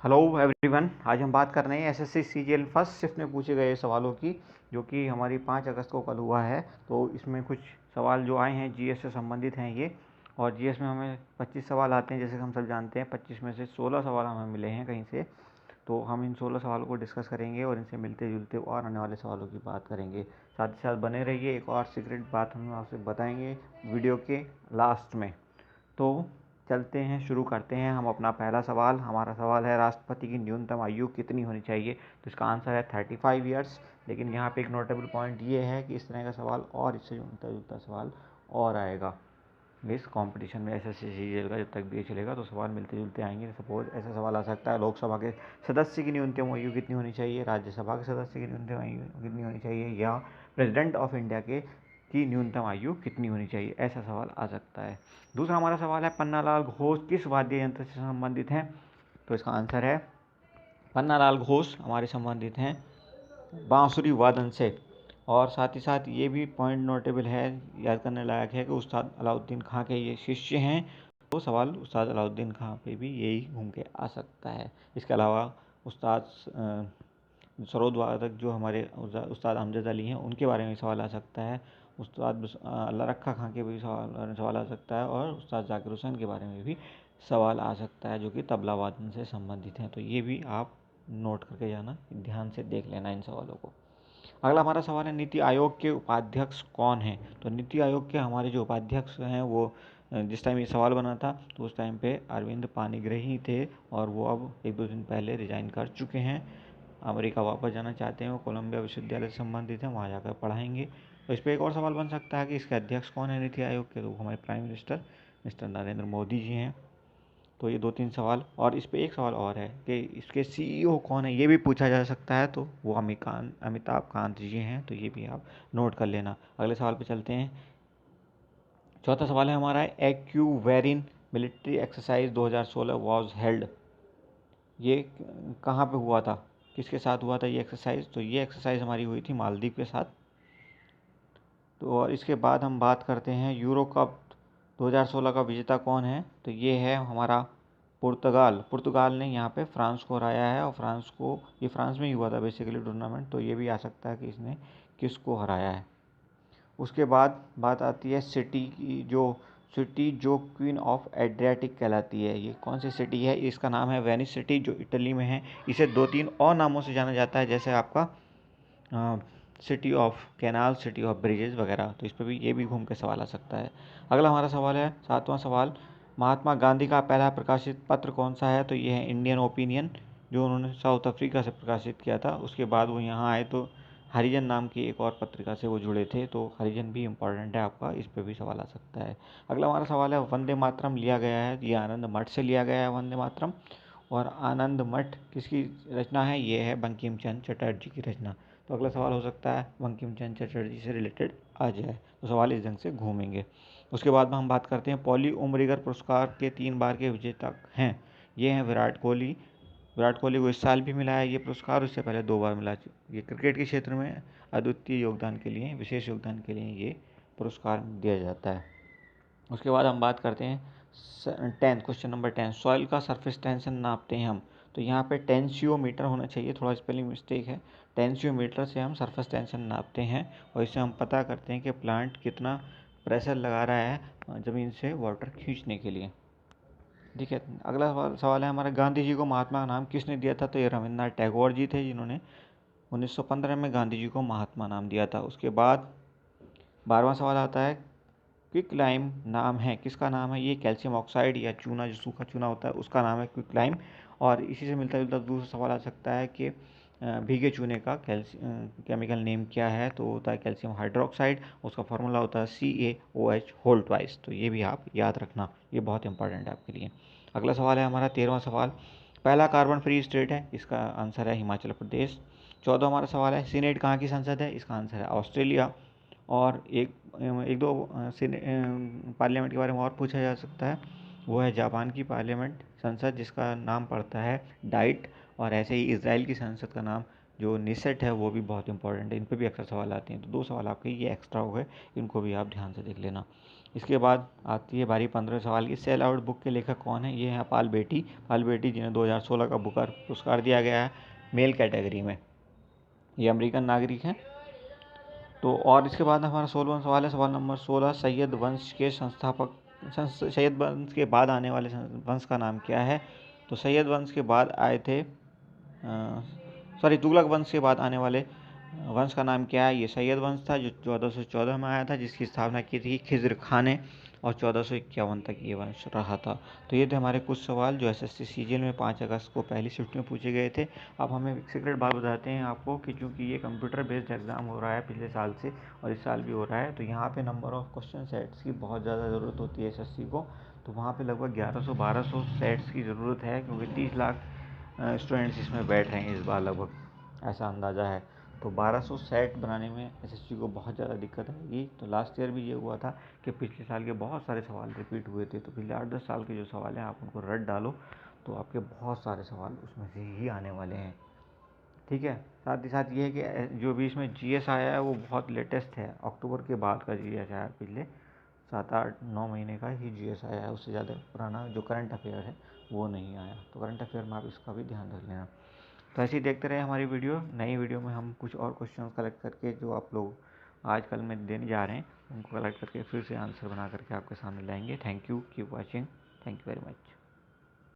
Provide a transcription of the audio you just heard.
Hello everyone. आज हम बात कर रहे हैं एसएससी सीजीएल फर्स्ट शिफ्ट में पूछे गए सवालों की, जो कि हमारी 5 अगस्त को कल हुआ है। तो इसमें कुछ सवाल जो आए हैं जीएस से संबंधित हैं ये। और जीएस में हमें 25 सवाल आते हैं, जैसे कि हम सब जानते हैं। 25 में से 16 सवाल हमें मिले हैं कहीं से। तो हम इन 16 सवालों को डिस्कस करेंगे और इनसे मिलते जुलते और आने वाले सवालों की बात करेंगे। साथ ही साथ बने रहिए, एक और सीक्रेट बात हम आपसे बताएंगे वीडियो के लास्ट में। तो चलते हैं, शुरू करते हैं हम अपना पहला सवाल। हमारा सवाल है, राष्ट्रपति की न्यूनतम आयु कितनी होनी चाहिए? तो इसका आंसर है 35 ईयर्स। लेकिन यहाँ पे एक नोटेबल पॉइंट ये है कि इस तरह का सवाल और इससे मिलता जुलता सवाल और आएगा इस कंपटीशन में। एसएससी सीजीएल का जब तक भी ये चलेगा तो सवाल मिलते जुलते आएंगे। सपोज ऐसा सवाल आ सकता है, लोकसभा के सदस्य की न्यूनतम आयु कितनी होनी चाहिए, राज्यसभा के सदस्य की न्यूनतम आयु कितनी होनी चाहिए, या प्रेसिडेंट ऑफ इंडिया के की न्यूनतम आयु कितनी होनी चाहिए, ऐसा सवाल आ सकता है। दूसरा हमारा सवाल है, पन्नालाल घोष किस वाद्य यंत्र से संबंधित हैं? तो इसका आंसर है, पन्नालाल घोष हमारे संबंधित हैं बांसुरी वादन से। और साथ ही साथ ये भी पॉइंट नोटेबल है, याद करने लायक है, कि उस्ताद अलाउद्दीन खां के ये शिष्य हैं। तो सवाल उस्ताद अलाउद्दीन खां पे भी यही घूम के आ सकता है। इसके अलावा उस्ताद सरोद वादक जो हमारे उस्ताद अमजद अली हैं, उनके बारे में सवाल आ सकता है। उस्ताद अल्लाह रखा खां के भी सवाल आ सकता है। और उस्ताद जाकिर हुसैन के बारे में भी सवाल आ सकता है, जो कि तबला वादन से संबंधित हैं। तो ये भी आप नोट करके जाना, ध्यान से देख लेना इन सवालों को। अगला हमारा सवाल है, नीति आयोग के उपाध्यक्ष कौन हैं? तो नीति आयोग के हमारे जो उपाध्यक्ष हैं वो, जिस टाइम ये सवाल बना था तो उस टाइम पे अरविंद पानीग्राही थे, और वो अब 1-2 दिन पहले रिजाइन कर चुके हैं। अमेरिका वापस जाना चाहते हैं। वो कोलंबिया विश्वविद्यालय से संबंधित हैं, वहाँ जाकर पढ़ाएंगे। तो इस पर एक और सवाल बन सकता है कि इसके अध्यक्ष कौन है नीति आयोग के? तो हमारे prime minister mister Narendra Modi ji हैं। तो ये 2-3 सवाल, और इस पर एक सवाल और है कि इसके सीईओ कौन है, ये भी पूछा जा सकता है। तो वो अमिताभ कांत जी हैं। तो ये भी आप नोट कर लेना। अगले सवाल पे चलते हैं। चौथा सवाल है हमारा, Ekuverin military exercise 2016 was held. ये कहाँ पे हुआ था, किसके साथ हुआ था ये एक्सरसाइज? तो ये एक्सरसाइज हमारी हुई थी मालदीव के साथ। तो और इसके बाद हम बात करते हैं, यूरो कप 2016 का विजेता कौन है? तो ये है हमारा पुर्तगाल ने यहाँ पे फ्रांस को हराया है। और ये फ्रांस में ही हुआ था बेसिकली टूर्नामेंट। तो ये भी आ सकता है कि इसने किसको हराया है। उसके बाद बात आती है सिटी की, जो क्वीन ऑफ एड्रियाटिक कहलाती है। ये कौन सी सिटी है? इसका नाम है वेनिस सिटी, जो इटली में है। इसे 2-3 और नामों से जाना जाता है, जैसे आपका city of canal, city of bridges वगैरह। तो इस पर भी ये भी घूम के सवाल आ सकता है। अगला हमारा सवाल है, 7वां सवाल, महात्मा गांधी का पहला प्रकाशित पत्र कौन सा है? तो ये है इंडियन ओपिनियन, जो उन्होंने साउथ अफ्रीका से प्रकाशित किया था। उसके बाद वो यहाँ आए तो हरिजन नाम की एक और पत्रिका से वो जुड़े थे। तो हरिजन भी इम्पॉर्टेंट है आपका, इस पर भी सवाल आ सकता है। अगला हमारा सवाल है, वंदे मातरम लिया गया है, ये आनंद मठ से लिया गया है वंदे मातरम। और आनंद मठ किसकी रचना है? ये है बंकिम चंद्र चटर्जी की रचना। तो अगला सवाल हो सकता है बंकिम चंद्र चटर्जी से रिलेटेड आ जाए, तो सवाल इस ढंग से घूमेंगे। उसके बाद में हम बात करते हैं, पॉली उमरिगर पुरस्कार के 3 बार के विजेता हैं। ये हैं विराट कोहली को इस साल भी मिला है ये पुरस्कार, उससे पहले 2 बार मिला। ये क्रिकेट के क्षेत्र में अद्वितीय योगदान के लिए, विशेष योगदान के लिए ये पुरस्कार दिया जाता है। उसके बाद हम बात करते हैं 10, क्वेश्चन नंबर 10, सॉइल का सरफेस टेंशन नापते हैं हम। तो यहाँ पे टेंसियोमीटर होना चाहिए, थोड़ा स्पेलिंग मिस्टेक है। टेंसियोमीटर से हम सरफेस टेंशन नापते हैं, और इससे हम पता करते हैं कि प्लांट कितना प्रेशर लगा रहा है ज़मीन से वाटर खींचने के लिए। ठीक है। अगला सवाल है हमारा, गांधी जी को महात्मा का नाम किसने दिया था? तो ये रविन्द्रनाथ टैगोर जी थे, जिन्होंने 1915 में गांधी जी को महात्मा नाम दिया था। उसके बाद 12वां सवाल आता है, क्विकलाइम नाम है, किसका नाम है? ये कैल्शियम ऑक्साइड या चूना, जो सूखा चूना होता है, उसका नाम है क्विकलाइम। और इसी से मिलता जुलता दूसरा सवाल आ सकता है कि भीगे चूने का केमिकल नेम क्या है? तो होता है कैल्शियम हाइड्रोक्साइड, उसका फार्मूला होता है CaOH होल ट्वाइस। तो ये भी आप याद रखना, ये बहुत इंपॉर्टेंट है आपके लिए। अगला सवाल है हमारा 13वां सवाल, पहला कार्बन फ्री स्टेट है, इसका आंसर है हिमाचल प्रदेश। 14वां हमारा सवाल है, सीनेट कहाँ की संसद है? इसका आंसर है ऑस्ट्रेलिया। और एक दो पार्लियामेंट के बारे में और पूछा जा सकता है, वो है जापान की पार्लियामेंट संसद, जिसका नाम पड़ता है डाइट। और ऐसे ही इसराइल की संसद का नाम जो निसेट है, वो भी बहुत इंपॉर्टेंट है। इन पर भी अक्सर सवाल आते हैं। तो 2 सवाल आपके ये एक्स्ट्रा हो गए, इनको भी आप ध्यान से देख लेना। इसके बाद आती है बारी 15 सवाल की। सेल आउट बुक के लेखक कौन है? ये हैं पाल बेटी जिन्हें 2016 का बुकर पुरस्कार दिया गया है मेल कैटेगरी में। ये अमेरिकन नागरिक हैं। तो और इसके बाद हमारा 16वां सवाल है, सवाल नंबर 16, सैयद वंश के संस्थापक सैयद वंश के बाद आने वाले वंश का नाम क्या है? तो सैयद वंश के बाद आए थे तुगलक वंश के बाद आने वाले वंश का नाम क्या है? ये सैयद वंश था जो 1414 में आया था, जिसकी स्थापना की थी खिज्र खान ने, और 1451 तक ये वंश रहा था। तो ये थे हमारे कुछ सवाल जो एसएससी सीजीएल में 5 अगस्त को पहली शिफ्ट में पूछे गए थे। अब हमें एक सीक्रेट बात बताते हैं आपको कि चूँकि ये कंप्यूटर बेस्ड एग्ज़ाम हो रहा है पिछले साल से और इस साल भी हो रहा है, तो यहाँ पे नंबर ऑफ़ क्वेश्चन सेट्स की बहुत ज़्यादा ज़रूरत होती है एसएससी को। तो वहाँ पे लगभग 1100-1200 सेट्स की ज़रूरत है, क्योंकि 30 लाख स्टूडेंट्स इसमें बैठ रहे हैं इस बार लगभग, ऐसा अंदाज़ा है। तो 1200 सेट बनाने में एसएससी को बहुत ज़्यादा दिक्कत आएगी। तो लास्ट ईयर भी ये हुआ था कि पिछले साल के बहुत सारे सवाल रिपीट हुए थे। तो पिछले 8-10 साल के जो सवाल हैं आप उनको रट डालो तो आपके बहुत सारे सवाल उसमें से ही आने वाले हैं। ठीक है, साथ ही साथ ये है कि जो भी इसमें जीएस आया है वो बहुत लेटेस्ट है, अक्टूबर के बाद का जीएस आया है। पिछले 7-8-9 महीने का ही जीएस आया है, उससे ज़्यादा पुराना जो करंट अफेयर है वो नहीं आया। तो करंट अफेयर में आप इसका भी ध्यान रख लेना। तो ऐसे ही देखते रहे हमारी वीडियो। नई वीडियो में हम कुछ और क्वेश्चन कलेक्ट करके जो आप लोग आज कल में देने जा रहे हैं उनको कलेक्ट करके फिर से आंसर बना करके आपके सामने लाएंगे। Thank you, keep watching, thank you very much.